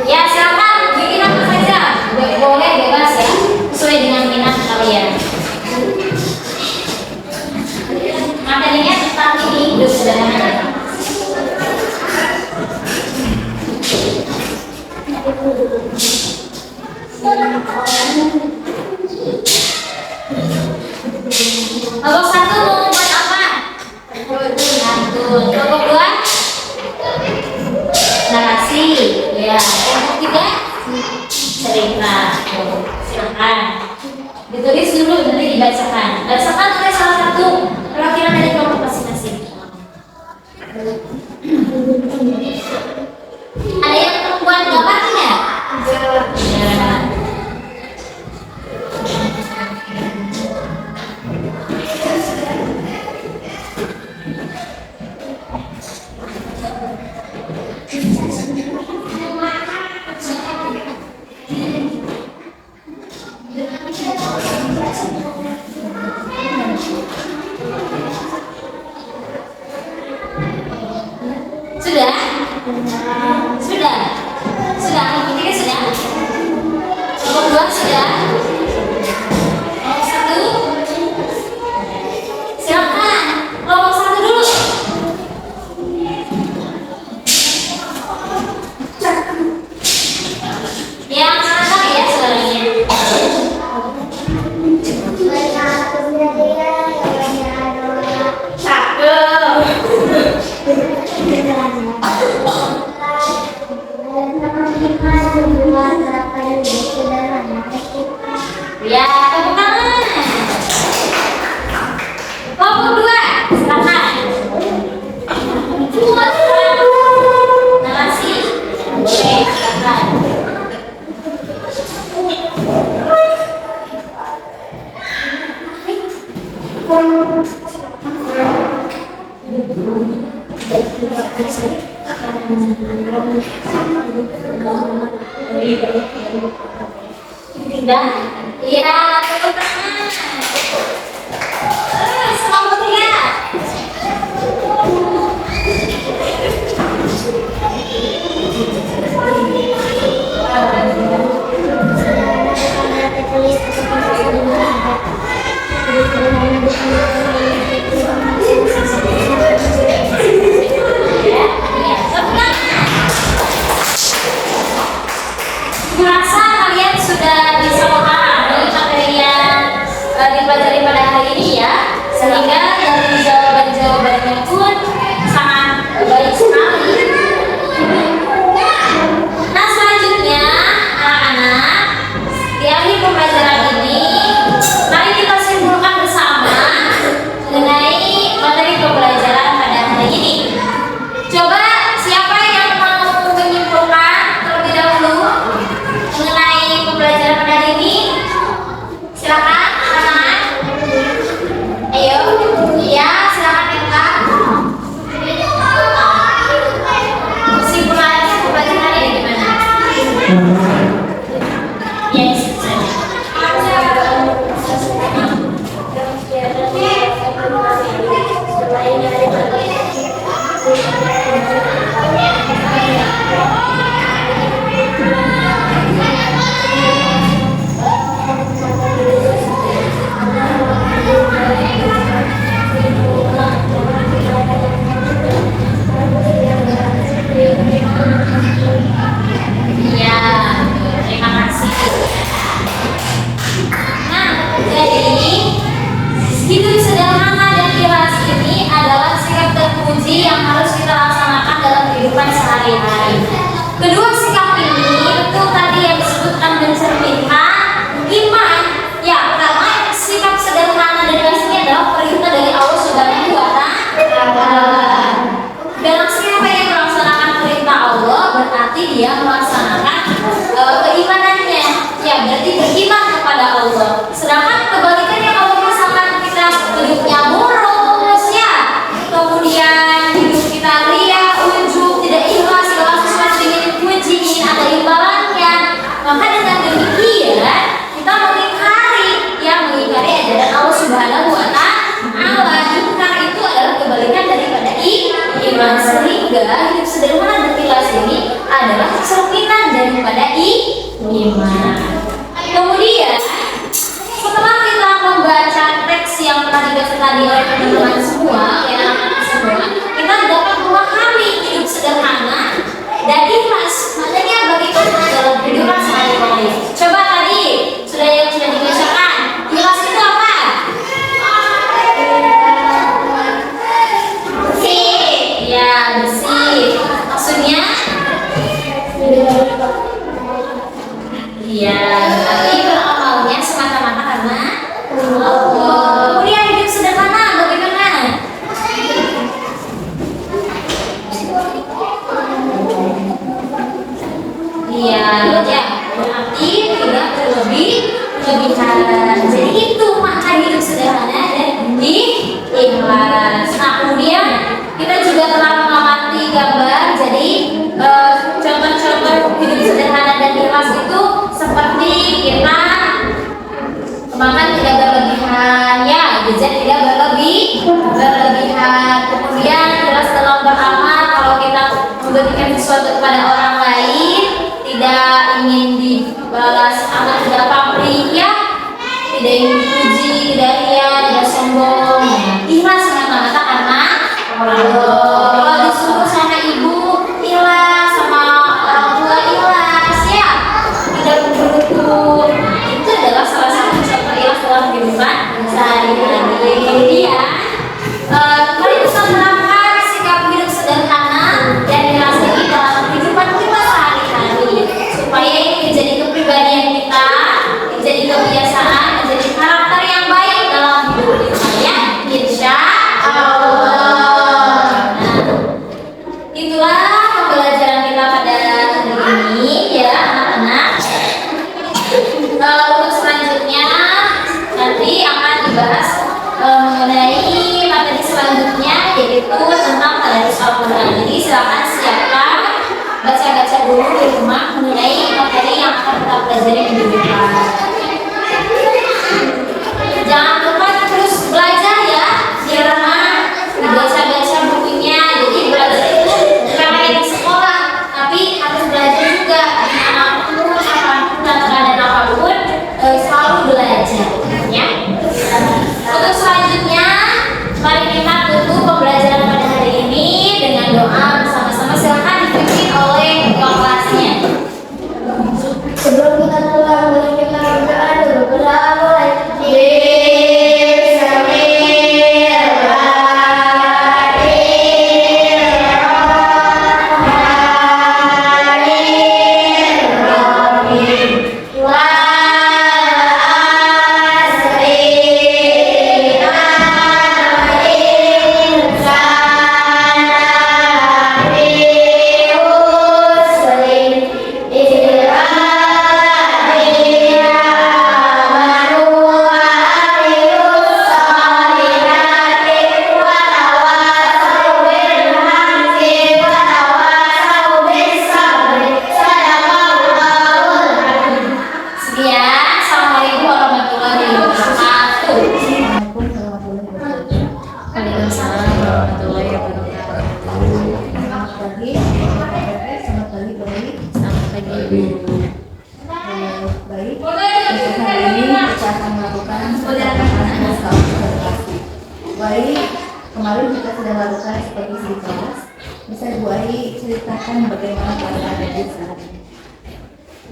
Ya silakan bikin apa saja, boleh bebas ya, sesuai dengan minat kalian. Materinya tentang ini hidup sederhana. Kelompok satu mau buat apa? Kelompok dua narasi, ya. Kelompok tiga cerita. Silakan ditulis dulu nanti dibacakan. Bacakan oleh salah satu perwakilan dari kelompok masing-masing. Ada yang membuat gambar tidak? Ya. Sudah? Sudah? Sudah? Kelompok tiga sudah? Kelompok dua sudah? Kelompok satu? Silakan. Kelompok satu dulu. Yang mana ya suaranya? Ya, tepuk tangan. Kelompok dua, silakan. Narasi, boleh, silakan. Sudah? Iya, tepuk tangan. Kelompok tiga. Merasa kalian sudah bisa memahami materi yang Gimana? Kemudian setelah kita membaca teks yang telah dibaca tadi oleh teman-teman semua, ya anak-anak semua, kita dapat memahami hidup sederhana dan ikhlas. Maknanya bagaimana dalam kehidupan sehari-hari. Coba tadi sudah dibacakan. Ikhlas itu apa? Bersih. Ya, bersih. Maksudnya? Iya, tapi beramalnya semata-mata karena Allah. Kemudian hidup sederhana bagaimana? Iya, ya. Berarti tidak berlebihan. Jadi itu makna hidup sederhana dan ikhlas. Nah, kemudian kita juga telah mengamati gambar. Jadi contoh-contoh hidup sederhana dan ikhlas itu seperti kita makan tidak berlebihan, ya, jajan tidak berlebihan. Kemudian jelas dalam beramal, kalau kita memberikan sesuatu kepada orang lain, tidak ingin dibalas amal tidak pamrih, ya, tidak ingin dipuji, tidak ria, tidak sombong, ikhlas semata-mata karena Allah. Kalau disuruh sama ibu ikhlas, sama orang tua ikhlas, ya, tidak berlutut. Itu adalah salah satu contoh ikhlas dalam kehidupan sehari-hari. Kemudian mari kita menerapkan sikap hidup sederhana dan ikhlas ini dalam kehidupan kita sehari-hari supaya ini menjadi kepribadian kita, menjadi kebiasaan, menjadi karakter yang baik dalam hidup kita, ya, insya Allah. Itulah pembelajaran kita pada hari ini, ya anak-anak. Untuk selanjutnya nanti akan dibahas mengenai materi selanjutnya, yaitu tentang tadarus Al-Quran. Jadi silakan siapkan baca-baca dulu di rumah mengenai materi yang akan kita pelajari minggu depan. Jangan lupa terus belajar, ya, di rumah baca-baca bukunya. Jadi belajar itu bukan hanya di sekolah, tapi harus belajar juga dimanapun, kapanpun, dan keadaan apapun, selalu belajar, ya. Untuk selanjutnya, mari kita tutup pembelajaran pada hari ini dengan doa bersama-sama. Silakan dipimpin oleh ketua kelasnya. Sebelum kita pulang, mari kita berdoa dulu. Berdoa mulai. Baik, untuk hari ini kita akan melakukan observasi. Baik, kemarin kita sudah lakukan seperti di kelas. Bisa Bu Ai ceritakan bagaimana keadaan di sana?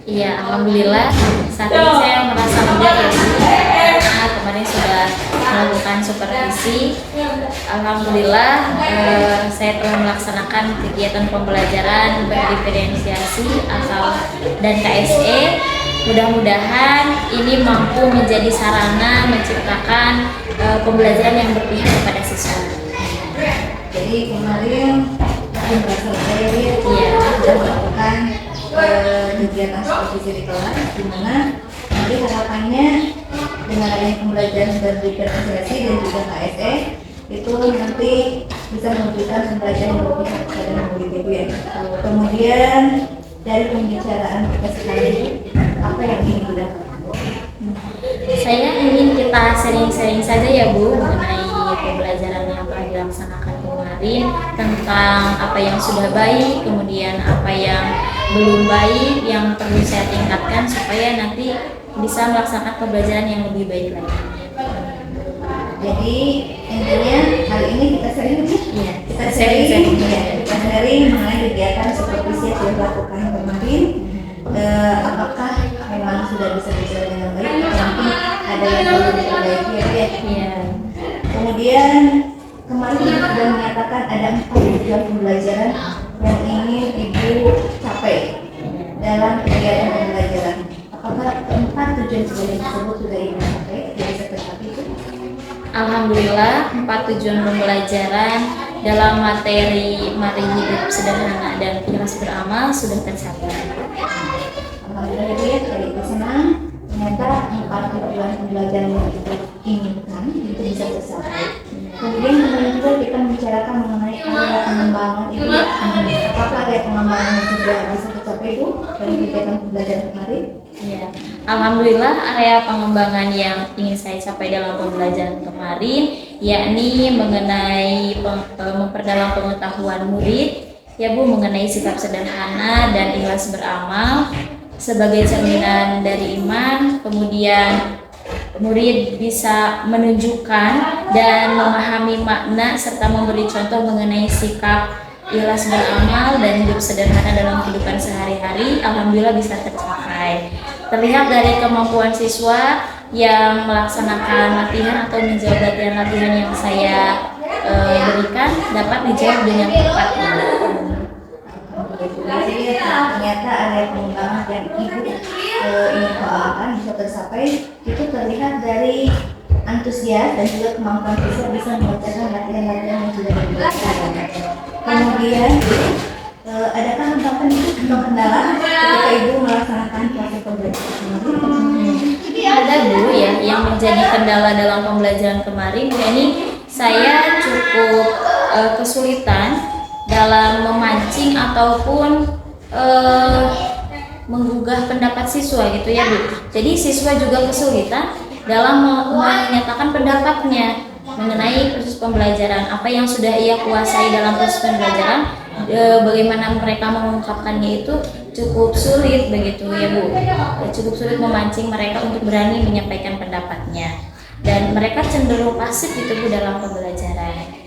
Iya, alhamdulillah saat ini saya merasa lega ya Bu, karena kemarin sudah melakukan supervisi. Alhamdulillah saya telah melaksanakan kegiatan pembelajaran berdiferensiasi asal dan KSE. Mudah-mudahan ini mampu menjadi sarana menciptakan pembelajaran yang berpihak kepada siswa. Jadi kemarin yang berasal dari Iya. sudah melakukan kegiatan supervisi di kelas, di mana nanti harapannya dengan adanya pembelajaran berdiferensiasi dan juga KSE itu nanti bisa memberikan pembelajaran yang berpihak kepada murid itu ya. Kemudian dari pembicaraan kita sekali, apa yang ingin dilakukan? Saya ingin kita sharing-sharing saja ya Bu mengenai pembelajaran yang telah dilaksanakan kemarin, tentang apa yang sudah baik, kemudian apa yang belum baik, yang perlu saya tingkatkan pembelajaran supaya nanti bisa melaksanakan pembelajaran yang lebih baik lagi. Jadi intinya hari ini kita sharing ya? Iya, Kita sharing. kita sharing mengenai kegiatan supervisi yang sudah dilakukan kemarin. Apakah memang sudah bisa berjalan dengan baik atau mungkin ada yang perlu diperbaiki ya? Iya. Kemudian kemarin Ibu sudah menyatakan ada 4 tujuan pembelajaran yang ingin Ibu capai dalam kegiatan pembelajaran. Apakah 4 tujuan tersebut sudah Ibu capai? Sudah bisa tercapai itu? Alhamdulillah 4 tujuan pembelajaran dalam materi Mari Hidup Sederhana dan Ikhlas Beramal sudah tercapai. Alhamdulillah Ibu ya, dari Ibu senang ternyata 4 tujuan pembelajaran yang Ibu inginkan itu bisa tercapai. Kemudian kemarin juga kita membicarakan mengenai area pengembangan Ibu ya. Apakah area pengembangan yang juga bisa tercapai Ibu dari kegiatan pembelajaran kemarin? Ya, alhamdulillah area pengembangan yang ingin saya capai dalam pembelajaran kemarin yakni mengenai memperdalam pengetahuan murid ya Bu mengenai sikap sederhana dan ikhlas beramal sebagai cerminan dari iman. Kemudian murid bisa menunjukkan dan memahami makna serta memberi contoh mengenai sikap ikhlas beramal dan hidup sederhana dalam kehidupan sehari-hari. Alhamdulillah bisa tercapai. Terlihat dari kemampuan siswa yang melaksanakan latihan atau menjawab latihan-latihan yang saya berikan dapat dijawab dengan tepat. Jadi ternyata area pengembangan yang Ibu ingin kembangkan bisa tercapai itu terlihat dari antusias dan juga kemampuan siswa bisa mengerjakan latihan-latihan yang sudah diberikan. Kemudian adakah hambatan atau kendala ketika Ibu melaksanakan proses pembelajaran kemarin? Ada Bu ya yang menjadi kendala dalam pembelajaran kemarin yakni saya cukup kesulitan dalam memancing ataupun menggugah pendapat siswa gitu ya Bu. Jadi siswa juga kesulitan dalam menyatakan pendapatnya mengenai proses pembelajaran, apa yang sudah ia kuasai dalam proses pembelajaran, bagaimana mereka mengungkapkannya itu cukup sulit begitu ya Bu. Cukup sulit memancing mereka untuk berani menyampaikan pendapatnya dan mereka cenderung pasif gitu Bu dalam pembelajaran.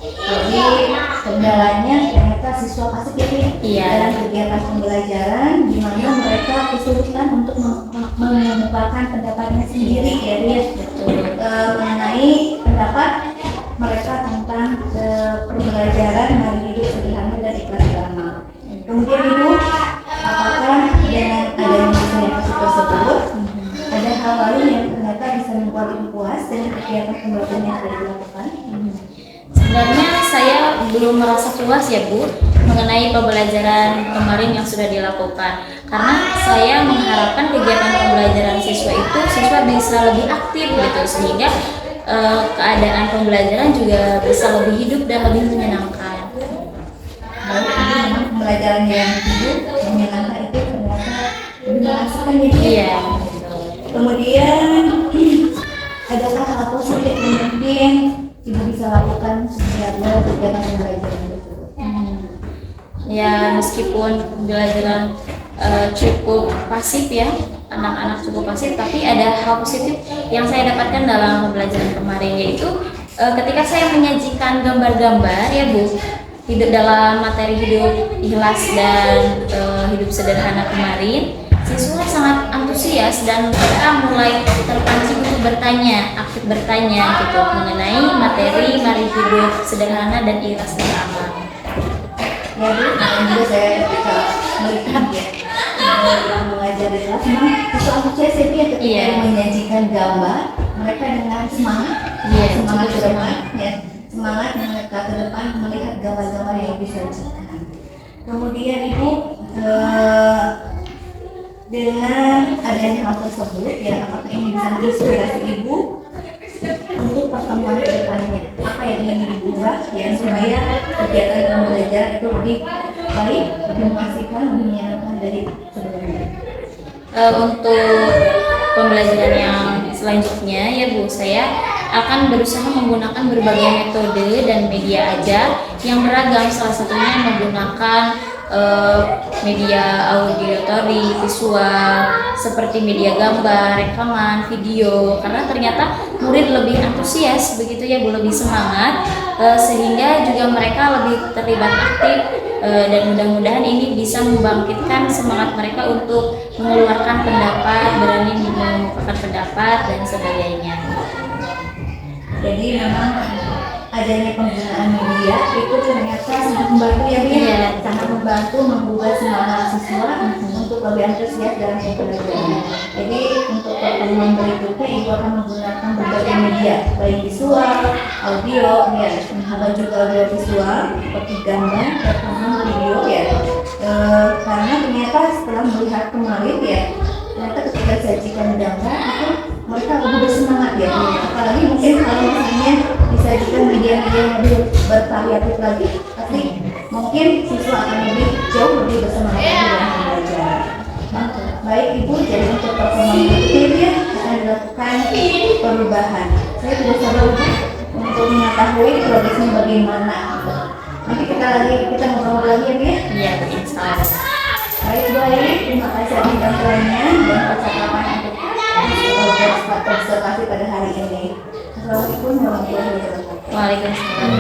Jadi kendalanya ternyata siswa pasif itu Iya. dalam kegiatan pembelajaran di mana mereka kesulitan untuk mengemukakan pendapatnya sendiri ya dia mengenai pendapat mereka tentang pembelajaran Mari Hidup Sederhana dan Ikhlas Beramal. Kemudian Ibu, apakah dengan adanya inisiatif tersebut ada hal lain yang ternyata bisa membuat Ibu puas dengan kegiatan pembelajaran yang sudah dilakukan? Sebenarnya saya belum merasa puas ya Bu mengenai pembelajaran kemarin yang sudah dilakukan, karena saya mengharapkan kegiatan pembelajaran siswa itu siswa bisa lebih aktif gitu sehingga keadaan pembelajaran juga bisa lebih hidup dan lebih menyenangkan. Memang pembelajaran yang hidup menyenangkan itu ternyata lebih mengasihkan ya. Iya. Kemudian adakah hal positif yang mungkin Ibu bisa lakukan setiap kegiatan pembelajaran tersebut? Ya meskipun pembelajaran cukup pasif ya, anak-anak cukup pasif, tapi ada hal positif yang saya dapatkan dalam pembelajaran kemarin yaitu ketika saya menyajikan gambar-gambar ya Bu hidup dalam materi hidup ikhlas dan hidup sederhana kemarin, siswa sangat antusias dan mereka mulai terpancing untuk bertanya, aktif bertanya gitu mengenai materi Mari Hidup Sederhana dan Ikhlas Beramal. Ya Bu, dan juga saya bisa melihat ya dalam mengajar di kelas memang siswa antusias itu ya ketika Iya. menyajikan gambar mereka dengan semangat, Iya, semangat ke cukup depan ya, semangat mereka ke depan melihat gambar-gambar yang bisa disajikan. Kemudian Ibu dengan adanya hal tersebut ya apakah ini bisa menginspirasi Ibu untuk pertemuan ke depannya? Apa yang ingin Ibu ubah ya supaya kegiatan pembelajaran itu lebih baik, lebih mengasihkan, lebih menyenangkan dari sebelumnya? Untuk pembelajaran yang selanjutnya ya Bu, saya akan berusaha menggunakan berbagai metode dan media ajar yang beragam, salah satunya menggunakan media auditory, visual, seperti media gambar, rekaman, video, karena ternyata murid lebih antusias begitu ya Bu, lebih semangat, sehingga juga mereka lebih terlibat aktif, dan mudah-mudahan ini bisa membangkitkan semangat mereka untuk mengeluarkan pendapat, berani mengungkapkan pendapat dan sebagainya. Jadi memang adanya penggunaan media itu ternyata sangat membantu ya Bu, Iya. sangat membantu membuat semangat siswa untuk lebih antusias dalam pembelajaran. Jadi untuk pertemuan berikutnya Ibu akan menggunakan berbagai media, baik visual, audio, ya, atau juga audio visual seperti gambar, rekaman, video ya. Karena ternyata setelah melihat kemarin ya, ternyata ketika disajikan gambar itu mereka lebih bersemangat ya, apalagi mungkin kalau misalnya disajikan media-media yang lebih bervariatif lagi, pasti mungkin siswa akan jauh lebih bersemangat lagi dalam belajar. Baik Ibu, jadi untuk pertemuan berikutnya akan dilakukan perubahan. Saya tidak sabar untuk mengetahui progresnya bagaimana. Nanti kita ngobrol lagi ya Bu ya. Iya, insya Allah. Baik, terima kasih atas bantuannya dan percakapan untuk observasi pada hari ini. Assalamualaikum warahmatullahi wabarakatuh. Waalaikumsalam.